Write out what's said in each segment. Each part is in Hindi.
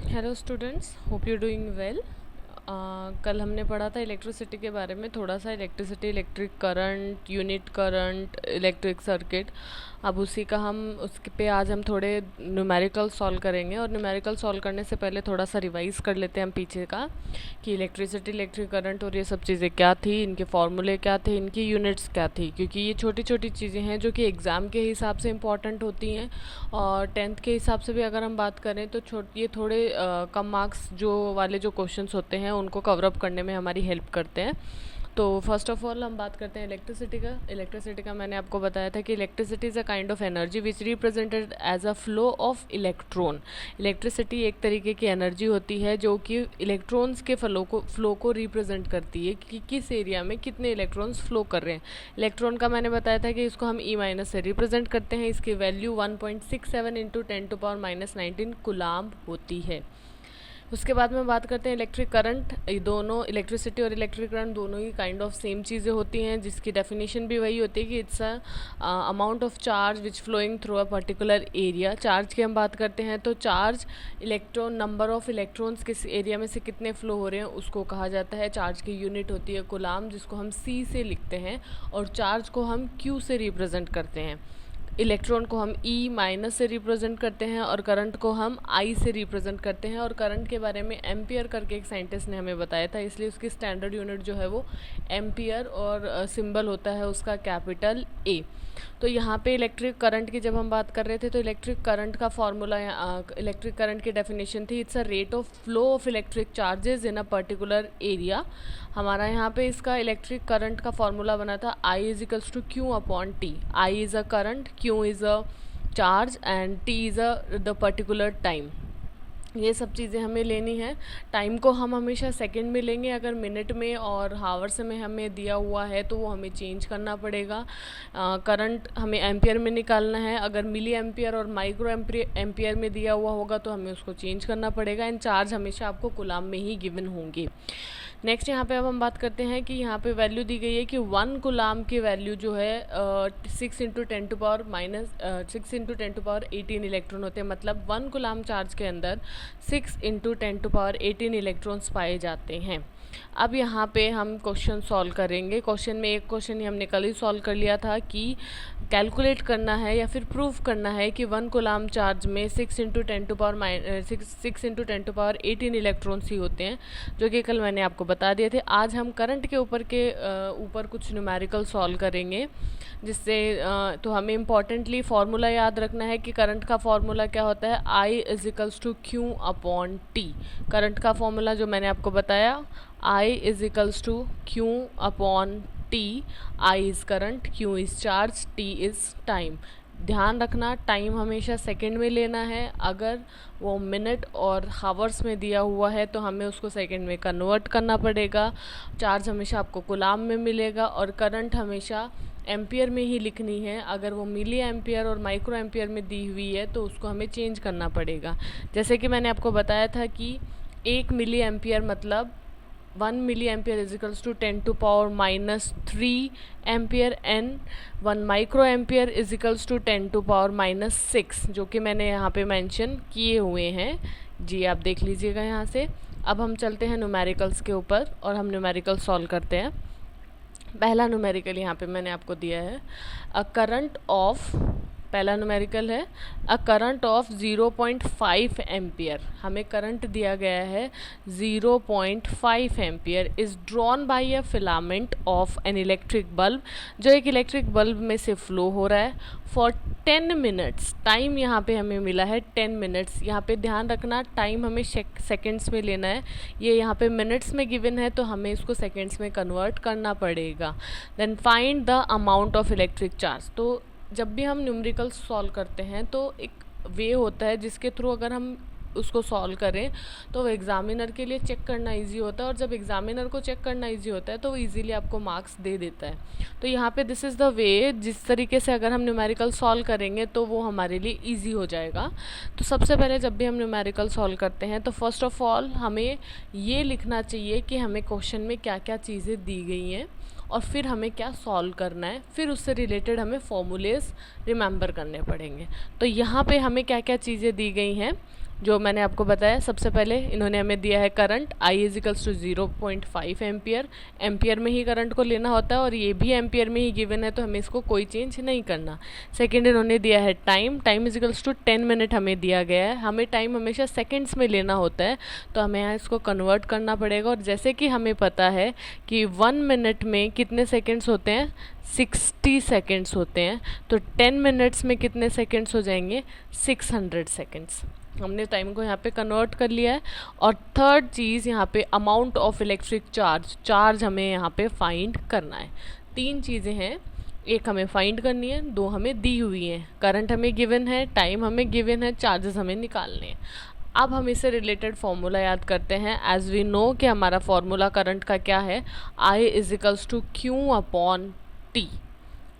Hello students, hope you doing well. कल हमने पढ़ा था इलेक्ट्रिसिटी के बारे में, थोड़ा सा electricity, electric current, unit current, electric circuit. अब उसी का हम उसके पे आज हम थोड़े न्यूमेरिकल सॉल्व करेंगे। और न्यूमेरिकल सॉल्व करने से पहले थोड़ा सा रिवाइज कर लेते हैं हम पीछे का कि इलेक्ट्रिसिटी, इलेक्ट्रिक करंट और ये सब चीज़ें क्या थी, इनके फॉर्मूले क्या थे, इनकी यूनिट्स क्या थी। क्योंकि ये छोटी छोटी चीज़ें हैं जो कि एग्ज़ाम के हिसाब से इम्पॉर्टेंट होती हैं, और टेंथ के हिसाब से भी अगर हम बात करें तो ये थोड़े कम मार्क्स जो वाले जो क्वेश्चंस होते हैं उनको कवर अप करने में हमारी हेल्प करते हैं। तो फर्स्ट ऑफ ऑल हम बात करते हैं इलेक्ट्रिसिटी का। इलेक्ट्रिसिटी का मैंने आपको बताया था कि electricity is a kind of energy which represented as a flow of electron. Electricity एक तरीके की एनर्जी होती है जो कि इलेक्ट्रॉन्स के फ्लो को रिप्रेजेंट करती है कि किस एरिया में कितने इलेक्ट्रॉन्स फ्लो कर रहे हैं। इलेक्ट्रॉन का मैंने बताया था कि इसको हम ई माइनस से रिप्रेजेंट करते हैं। इसकी वैल्यू 1.67 इंटू 10⁻⁻19 कुलाम्ब होती है। उसके बाद में बात करते हैं इलेक्ट्रिक करंट। दोनों इलेक्ट्रिसिटी और इलेक्ट्रिक करंट दोनों ही काइंड ऑफ सेम चीज़ें होती हैं, जिसकी डेफिनेशन भी वही होती है कि it's a amount of charge which flowing through a particular area. Charge की हम बात करते हैं तो charge electron, number of electrons किस एरिया में से कितने फ्लो हो रहे हैं उसको कहा जाता है। चार्ज की यूनिट होती है कुलाम, जिसको हम C से लिखते हैं, और चार्ज को हम Q से रिप्रेजेंट करते हैं। इलेक्ट्रॉन को हम E माइनस से रिप्रेजेंट करते हैं और करंट को हम I से रिप्रेजेंट करते हैं। और करंट के बारे में एम्पियर करके एक साइंटिस्ट ने हमें बताया था, इसलिए उसकी स्टैंडर्ड यूनिट जो है वो एम्पियर, और सिंबल होता है उसका कैपिटल A। तो यहाँ पे इलेक्ट्रिक करंट की जब हम बात कर रहे थे तो इलेक्ट्रिक करंट का फॉर्मूला, इलेक्ट्रिक करंट की डेफिनेशन थी it's a rate of flow of electric charges in a particular area. हमारा यहाँ पे इसका इलेक्ट्रिक करंट का फॉर्मूला बना था I is equals to Q upon T। I is a current, Q is a charge and T is a the particular time. ये सब चीज़ें हमें लेनी है। टाइम को हम हमेशा सेकंड में लेंगे, अगर मिनट में और हावर्स में हमें दिया हुआ है तो वो हमें चेंज करना पड़ेगा। करंट हमें एम्पियर में निकालना है, अगर मिली एम्पियर और माइक्रो एम्पियर में दिया हुआ होगा तो हमें उसको चेंज करना पड़ेगा। एंड चार्ज हमेशा आपको कुलाम में ही गिवन होंगे। नेक्स्ट यहाँ पे अब हम बात करते हैं कि यहाँ पे वैल्यू दी गई है कि 1 कुलाम की वैल्यू जो है 6 इंटू 10⁻18 इलेक्ट्रॉन होते हैं। मतलब 1 कुलाम चार्ज के अंदर 6 इंटू 10⁻18 इलेक्ट्रॉन्स पाए जाते हैं। अब यहाँ पे हम क्वेश्चन सॉल्व करेंगे। क्वेश्चन में एक क्वेश्चन हमने कल ही सॉल्व कर लिया था कि कैलकुलेट करना है या फिर प्रूफ करना है कि 1 कुलाम चार्ज में 6 इंटू 10⁻18 इलेक्ट्रॉन्स ही होते हैं, जो कि कल मैंने आपको बता दिए थे। आज हम करंट के ऊपर कुछ न्यूमेरिकल सॉल्व करेंगे, जिससे तो हमें इम्पॉर्टेंटली फार्मूला याद रखना है कि करंट का फार्मूला क्या होता है, I is equals to Q upon T। Current का फार्मूला जो मैंने आपको बताया, I is equals to Q upon T। I is current, Q is charge, T is time. ध्यान रखना टाइम हमेशा सेकंड में लेना है। अगर वो मिनट और हावर्स में दिया हुआ है तो हमें उसको सेकंड में कन्वर्ट करना पड़ेगा। चार्ज हमेशा आपको कुलाम में मिलेगा, और करंट हमेशा एम्पियर में ही लिखनी है। अगर वो मिली एम्पियर और माइक्रो एम्पियर में दी हुई है तो उसको हमें चेंज करना पड़ेगा। जैसे कि मैंने आपको बताया था कि 1 मिली एम्पियर मतलब 1 milliampere is equals to 10⁻³ ampere, and 1 microampere is equals to 10⁻⁻6, जो कि मैंने यहाँ पे मेंशन किए हुए हैं। जी आप देख लीजिएगा यहाँ से। अब हम चलते हैं न्यूमेरिकल्स के ऊपर और हम न्यूमेरिकल सॉल्व करते हैं। पहला न्यूमेरिकल यहाँ पे मैंने आपको दिया है, अ करंट ऑफ, पहला न्यूमेरिकल है अ करंट ऑफ 0.5 एम्पियर। हमें करंट दिया गया है 0.5 ampere is drawn by a filament of an electric bulb, जो एक इलेक्ट्रिक बल्ब में से फ्लो हो रहा है फॉर 10 मिनट्स। टाइम यहाँ पे हमें मिला है 10 मिनट्स। यहाँ पे ध्यान रखना टाइम हमें सेकेंड्स में लेना है, ये यहाँ पे मिनट्स में गिवन है तो हमें इसको सेकेंड्स में कन्वर्ट करना पड़ेगा। Then find the amount of electric charge. तो जब भी हम न्यूमेरिकल सॉल्व करते हैं तो एक वे होता है जिसके थ्रू अगर हम उसको सॉल्व करें तो वो एग्ज़ामिनर के लिए चेक करना इजी होता है, और जब एग्ज़ामिनर को चेक करना इजी होता है तो वो इजीली आपको मार्क्स दे देता है। तो यहाँ पे दिस इज़ द वे, जिस तरीके से अगर हम न्यूमेरिकल सॉल्व करेंगे तो वो हमारे लिए ईजी हो जाएगा। तो सबसे पहले जब भी हम न्यूमेरिकल सॉल्व करते हैं तो फर्स्ट ऑफ ऑल हमें ये लिखना चाहिए कि हमें क्वेश्चन में क्या क्या चीज़ें दी गई हैं और फिर हमें क्या सॉल्व करना है, फिर उससे रिलेटेड हमें फॉर्मूलेज रिमेंबर करने पड़ेंगे। तो यहाँ पे हमें क्या क्या चीज़ें दी गई हैं, जो मैंने आपको बताया, सबसे पहले इन्होंने हमें दिया है current I equals to 0.5 ampere, ampere में ही करंट को लेना होता है और ये भी एम्पियर में ही गिवन है, तो हमें इसको कोई चेंज नहीं करना। सेकेंड इन्होंने दिया है time, time equals to 10 minute हमें दिया गया है, हमें टाइम हमेशा सेकेंड्स में लेना होता है, तो हमें यहाँ इसको कन्वर्ट करना पड़ेगा। और जैसे कि हमें पता है कि 1 मिनट में कितने सेकेंड्स होते हैं, 60 सेकेंड्स होते हैं, तो 10 मिनट्स में कितने सेकेंड्स हो जाएंगे, 600 सेकेंड्स। हमने टाइम को यहाँ पे कन्वर्ट कर लिया है। और थर्ड चीज़ यहाँ पे amount of electric charge, charge हमें यहाँ पे फाइंड करना है। 3 चीज़ें हैं, एक हमें फाइंड करनी है, 2 हमें दी हुई हैं, करंट हमें गिवन है, टाइम हमें गिवन है, चार्जेस हमें निकालने हैं। अब हम इससे रिलेटेड फॉर्मूला याद करते हैं। एज वी नो कि हमारा फॉर्मूला करंट का क्या है, I equals to Q upon T।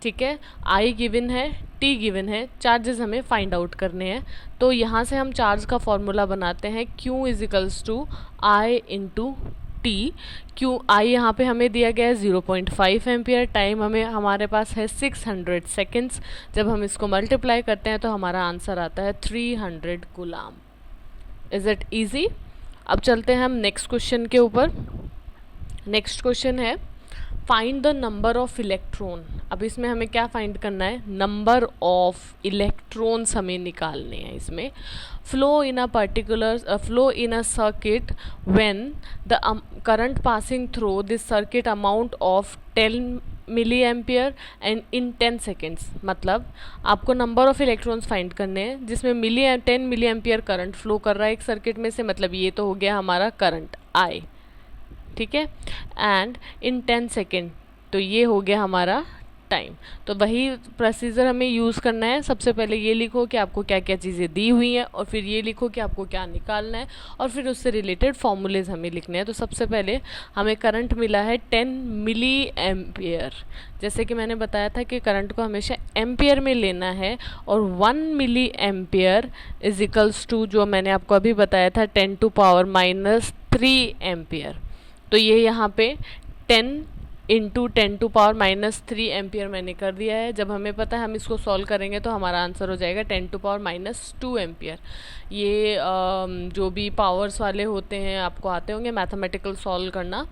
ठीक है, I गिवन है, T गिवन है, चार्जेस हमें फाइंड आउट करने हैं। तो यहाँ से हम चार्ज का फॉर्मूला बनाते हैं, Q equals to I into T. Q I यहाँ पे हमें दिया गया है 0.5 एम्पियर, टाइम हमें हमारे पास है 600 सेकेंड्स। जब हम इसको मल्टीप्लाई करते हैं तो हमारा आंसर आता है 300 कूलाम। Is it easy? अब चलते हैं हम नेक्स्ट क्वेश्चन के ऊपर। नेक्स्ट क्वेश्चन है find the number of electron. अब इसमें हमें क्या फाइंड करना है, नंबर ऑफ इलेक्ट्रॉन्स हमें निकालने हैं। इसमें flow in a circuit when the current passing through this circuit amount of 10 milliampere and in 10 seconds. मतलब आपको नंबर ऑफ इलेक्ट्रॉन्स फाइंड करने हैं जिसमें 10 मिली एम्पियर करंट फ्लो कर रहा है एक सर्किट में से, मतलब ये तो हो गया हमारा करंट I, ठीक है, एंड इन 10 सेकेंड, तो ये हो गया हमारा टाइम। तो वही प्रोसीजर हमें यूज़ करना है। सबसे पहले ये लिखो कि आपको क्या क्या चीज़ें दी हुई हैं, और फिर ये लिखो कि आपको क्या निकालना है, और फिर उससे रिलेटेड फॉर्मूलेज हमें लिखने हैं। तो सबसे पहले हमें करंट मिला है 10 मिली एम्पियर। जैसे कि मैंने बताया था कि करंट को हमेशा एम्पियर में लेना है, और 1 milliampere is equals to, जो मैंने आपको अभी बताया था, 10⁻³ एम्पियर। तो ये यहाँ पे 10 इंटू 10⁻³ एम्पियर मैंने कर दिया है। जब हमें पता है हम इसको सॉल्व करेंगे तो हमारा आंसर हो जाएगा 10⁻² एम्पियर। ये जो भी पावर्स वाले होते हैं आपको आते होंगे मैथमेटिकल सॉल्व करना।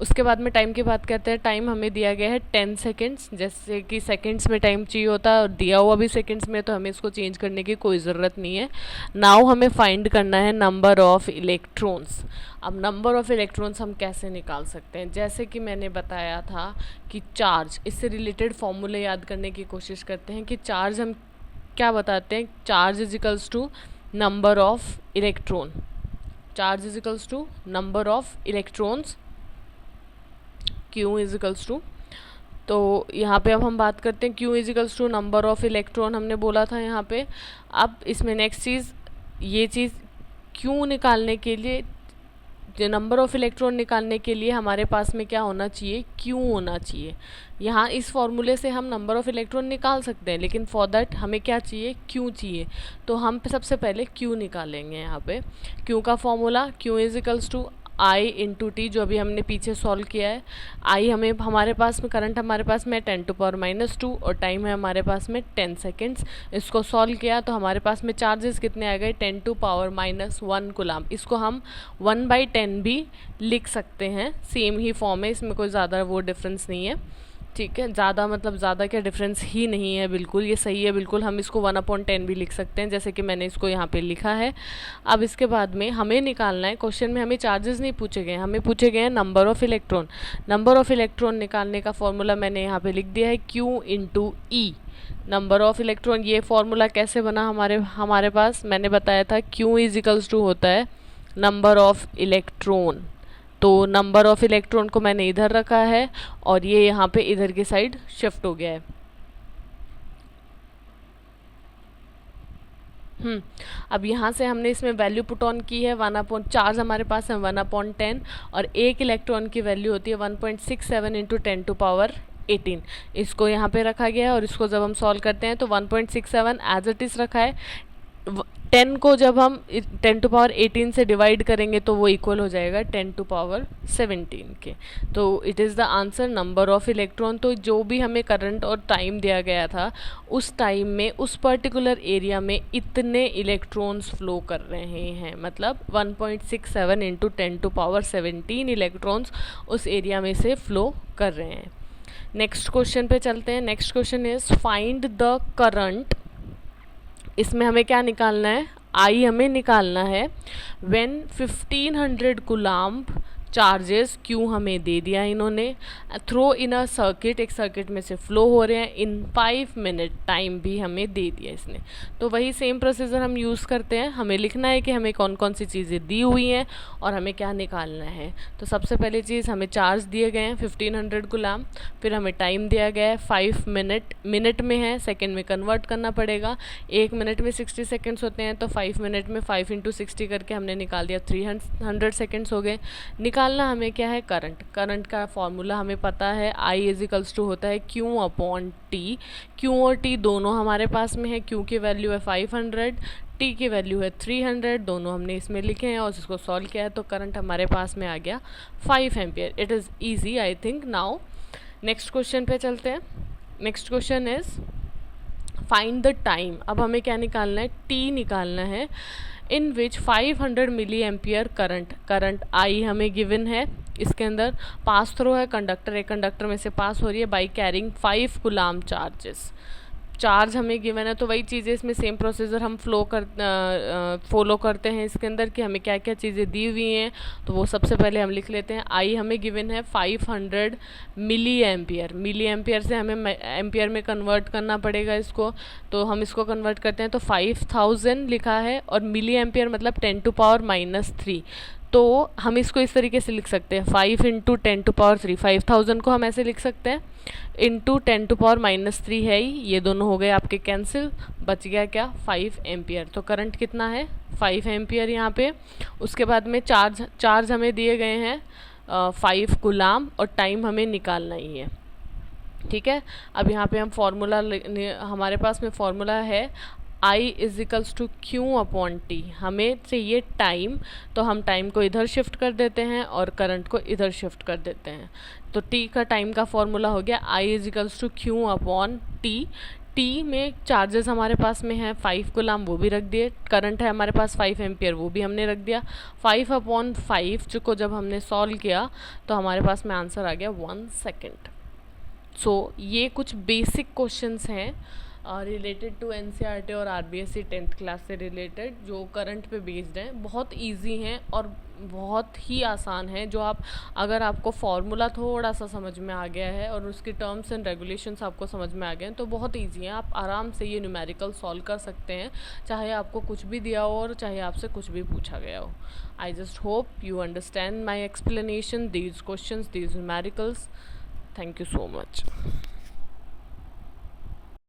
उसके बाद में टाइम की बात करते हैं। टाइम हमें दिया गया है 10 सेकेंड्स, जैसे कि सेकेंड्स में टाइम चाहिए होता है और दिया हुआ भी सेकेंड्स में, तो हमें इसको चेंज करने की कोई ज़रूरत नहीं है। नाउ हमें फाइंड करना है नंबर ऑफ़ इलेक्ट्रॉन्स। अब नंबर ऑफ़ इलेक्ट्रॉन्स हम कैसे निकाल सकते हैं, जैसे कि मैंने बताया था कि चार्ज, इससे रिलेटेड फॉर्मूले याद करने की कोशिश करते हैं कि चार्ज हम क्या बताते हैं, charge is equals to number of electron, charge is equals to number of electrons, Q is equals to, तो यहाँ पे अब हम बात करते हैं Q is equals to number of electron हमने बोला था यहाँ पे। अब इसमें नेक्स्ट चीज़, ये चीज़ Q निकालने के लिए, जो नंबर ऑफ़ इलेक्ट्रॉन निकालने के लिए हमारे पास में क्या होना चाहिए, Q होना चाहिए। यहाँ इस फॉर्मूले से हम नंबर ऑफ़ इलेक्ट्रॉन निकाल सकते हैं, लेकिन फॉर दैट हमें क्या चाहिए, Q चाहिए। तो हम सबसे पहले Q निकालेंगे। यहाँ पे Q का formula, Q is equals to I into T, जो अभी हमने पीछे सॉल्व किया है। I हमें हमारे पास में करंट हमारे पास में 10⁻² और टाइम है हमारे पास में 10 सेकेंड्स। इसको सॉल्व किया तो हमारे पास में चार्जेस कितने आ गए, 10⁻⁻1 कूलाम। इसको हम 1/10 भी लिख सकते हैं, सेम ही फॉर्म है, इसमें कोई ज़्यादा वो डिफरेंस नहीं है। ठीक है, ज़्यादा मतलब ज़्यादा क्या डिफरेंस ही नहीं है, बिल्कुल ये सही है बिल्कुल। हम इसको 1/10 भी लिख सकते हैं, जैसे कि मैंने इसको यहाँ पे लिखा है। अब इसके बाद में हमें निकालना है, क्वेश्चन में हमें चार्जेस नहीं पूछे गए, हमें पूछे गए हैं number of electron. Number of electron निकालने का फॉर्मूला मैंने यहाँ पे लिख दिया है, Q into E, number of electron. ये फॉर्मूला कैसे बना हमारे पास, मैंने बताया था Q इज इक्वल्स टू होता है नंबर ऑफ़ इलेक्ट्रॉन। तो नंबर ऑफ़ इलेक्ट्रॉन को मैंने इधर रखा है और ये यहाँ पे इधर की साइड शिफ्ट हो गया है। अब यहाँ से हमने इसमें वैल्यू पुट ऑन की है, 1/, चार्ज हमारे पास है 1/10 और एक इलेक्ट्रॉन की वैल्यू होती है 1.67 इंटू 10⁻18। इसको यहाँ पे रखा गया है और इसको जब हम सॉल्व करते हैं तो 1.67 एज इट इज़ रखा है, 10 को जब हम 10⁻18 से डिवाइड करेंगे तो वो इक्वल हो जाएगा 10⁻17 के। तो it is the answer number of electron. तो जो भी हमें करंट और टाइम दिया गया था, उस टाइम में उस पर्टिकुलर एरिया में इतने इलेक्ट्रॉन्स फ्लो कर रहे हैं, मतलब 1.67 इंटू 10⁻17 इलेक्ट्रॉन्स उस एरिया में से फ्लो कर रहे हैं। नेक्स्ट क्वेश्चन पे चलते हैं। Next question is find the current. इसमें हमें क्या निकालना है, आई हमें निकालना है। व्हेन 1500 कूलम्ब चार्जेस, क्यू हमें दे दिया इन्होंने, थ्रो इन अ सर्किट, एक सर्किट में से फ्लो हो रहे हैं इन 5 मिनट, टाइम भी हमें दे दिया इसने। तो वही सेम प्रोसीजर हम यूज़ करते हैं। हमें लिखना है कि हमें कौन कौन सी चीज़ें दी हुई हैं और हमें क्या निकालना है। तो सबसे पहली चीज़, हमें चार्ज दिए गए हैं 1500 गुलाम, फिर हमें टाइम दिया गया है 5 मिनट, मिनट में है, सेकेंड में कन्वर्ट करना पड़ेगा। 1 मिनट में 60 सेकेंड्स होते हैं, तो 5 मिनट में 5 इंटू 60 करके हमने निकाल दिया, 300 सेकेंड्स हो गए। निकालना हमें क्या है, करंट। करंट का फॉर्मूला हमें पता है, आई इजिकल्स टू होता है क्यू अपॉन टी। क्यू और टी दोनों हमारे पास में है। क्यू की वैल्यू है 500, टी की वैल्यू है 300, दोनों हमने इसमें लिखे हैं और इसको सॉल्व किया है, तो करंट हमारे पास में आ गया 5 ampere. It is easy I think. Now next question पे चलते हैं। Next question is find the time. अब हमें क्या निकालना है, टी निकालना है, इन विच 500 मिली एम्पियर करंट आई हमें गिवन है। इसके अंदर पास थ्रो है, कंडक्टर, एक कंडक्टर में से पास हो रही है by carrying 5 coulomb charges. Charge हमें गिवन है, तो वही चीज़ें इसमें सेम प्रोसीजर हम फॉलो करते हैं इसके अंदर कि हमें क्या क्या चीज़ें दी हुई हैं। तो वो सबसे पहले हम लिख लेते हैं। आई हमें गिवन है 500 मिली एम्पियर। मिली एम्पियर से हमें एम्पियर में कन्वर्ट करना पड़ेगा इसको, तो हम इसको कन्वर्ट करते हैं तो 5000 लिखा है, और मिली एम्पियर मतलब 10⁻³ तो हम इसको इस तरीके से लिख सकते हैं, 5 इंटू 10⁻3। 5000 को हम ऐसे लिख सकते हैं, इंटू 10⁻³ है ही, ये दोनों हो गए आपके कैंसिल, बच गया क्या, 5 एम्पियर। तो करंट कितना है, 5 एम्पियर यहाँ पे। उसके बाद में चार्ज हमें दिए गए हैं 5 कूलम, और टाइम हमें निकालना ही है। ठीक है, अब यहाँ पे हम फॉर्मूला, हमारे पास में फॉर्मूला है I equals to Q upon T. हमें चाहिए टाइम, तो हम टाइम को इधर शिफ्ट कर देते हैं और करंट को इधर शिफ्ट कर देते हैं। तो टी का टाइम का फॉर्मूला हो गया I equals to Q upon T. T में चार्जेस हमारे पास में है 5 कूलम, वो भी रख दिए। करंट है हमारे पास 5 एम्पियर, वो भी हमने रख दिया। 5/5 जो को जब हमने सॉल्व किया तो हमारे पास में आंसर आ गया 1 सेकेंड। सो ये कुछ बेसिक क्वेश्चंस हैं रिलेटेड टू एनसीईआरटी और आरबीएससी 10th क्लास से रिलेटेड, जो करंट पे बेस्ड हैं। बहुत इजी हैं और बहुत ही आसान है। जो आप, अगर आपको फॉर्मूला थोड़ा सा समझ में आ गया है और उसकी टर्म्स एंड रेगुलेशंस आपको समझ में आ गए हैं, तो बहुत इजी हैं। आप आराम से ये न्यूमेरिकल सॉल्व कर सकते हैं, चाहे आपको कुछ भी दिया हो और चाहे आपसे कुछ भी पूछा गया हो। I just hope you understand my explanation, these questions, these numericals. Thank you so much.